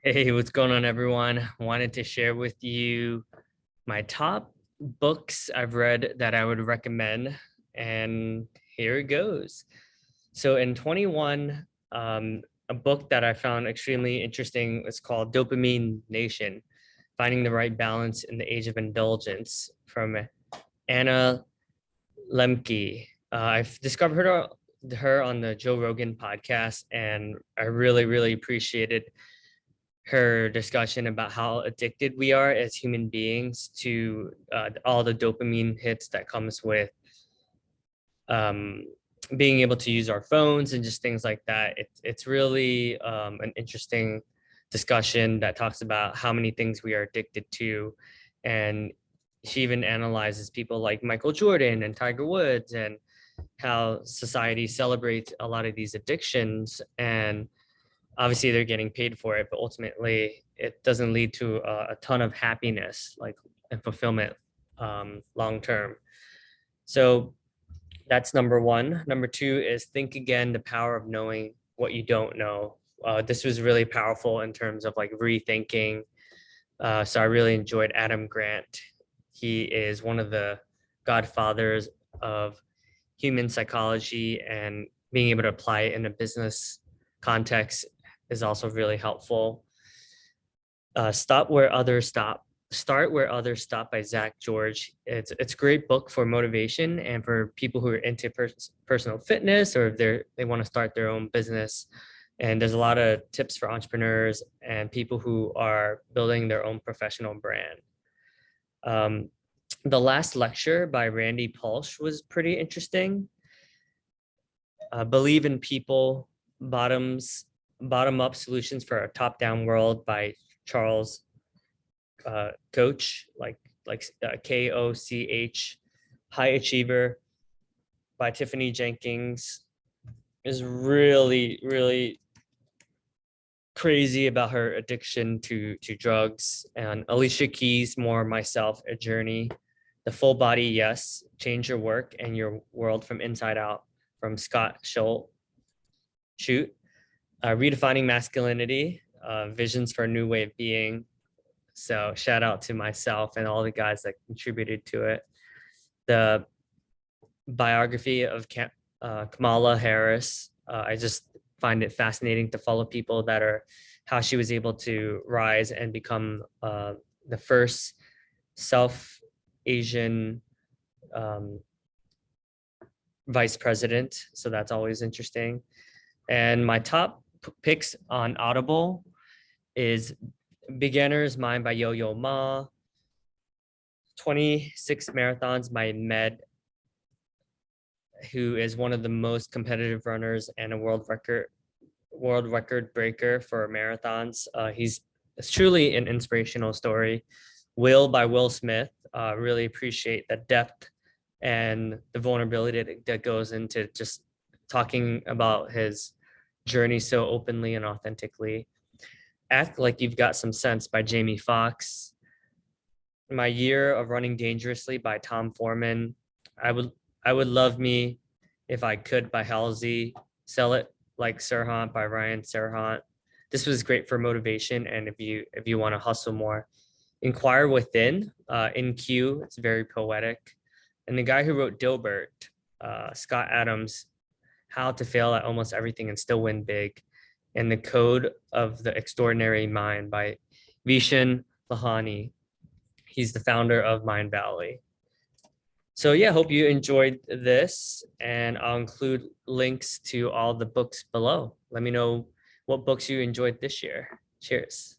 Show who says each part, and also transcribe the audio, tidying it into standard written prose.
Speaker 1: Hey, what's going on, everyone? Wanted to share with you my top books I've read that I would recommend, and here it goes. So, in 21, a book that I found extremely interesting is called Dopamine Nation: Finding the Right Balance in the Age of Indulgence from Anna Lembke. I've discovered her on the Joe Rogan podcast, and I really appreciated her discussion about how addicted we are as human beings to all the dopamine hits that comes with um, being able to use our phones and just things like that. It's really an interesting discussion that talks about how many things we are addicted to. And she even analyzes people like Michael Jordan and Tiger Woods and how society celebrates a lot of these addictions. And obviously they're getting paid for it, but ultimately it doesn't lead to a ton of happiness like and fulfillment long term. So that's number one. Number two is Think Again: The Power of Knowing What You Don't Know. This was really powerful in terms of like rethinking. So I really enjoyed Adam Grant. He is one of the godfathers of human psychology, and being able to apply it in a business context is also really helpful. Stop Where Others Stop. Start Where Others Stop by Zack George. It's a great book for motivation and for people who are into personal fitness, or if they want to start their own business. And there's a lot of tips for entrepreneurs and people who are building their own professional brand. Um, the Last Lecture by Randy Pausch was pretty interesting. Believe in People: Bottom Up Solutions for a Top Down World by Charles Koch, Koch. High Achiever by Tiffany Jenkins is really crazy about her addiction to drugs. And Alicia Keys' More Myself: A Journey. The Full Body Yes: Change Your Work and Your World from Inside Out from Scott Shute. Redefining Masculinity, Visions for a New Way of Being. So shout out to myself and all the guys that contributed to it. The Biography of Kamala Harris. I just find it fascinating to follow people that are how she was able to rise and become the first South Asian vice president. So that's always interesting. And my top picks on Audible is Beginner's Mind by Yo-Yo Ma, 26 Marathons by Med, who is one of the most competitive runners and a world record breaker for marathons. It's truly an inspirational story. Will by Will Smith. Really appreciate the depth and the vulnerability that goes into just talking about his journey so openly and authentically. Act Like You've Got Some Sense by Jamie Foxx. My Year of Running Dangerously by Tom Foreman. I Would Love Me If I Could by Halsey. Sell It Like Serhant by Ryan Serhant. This was great for motivation and if you want to hustle more. Inquire Within In-Q. It's very poetic. And the guy who wrote Dilbert, Scott Adams, How to Fail at Almost Everything and Still Win Big. And The Code of the Extraordinary Mind by Vishen Lakhiani. He's the founder of Mind Valley. So yeah, hope you enjoyed this, and I'll include links to all the books below. Let me know what books you enjoyed this year. Cheers.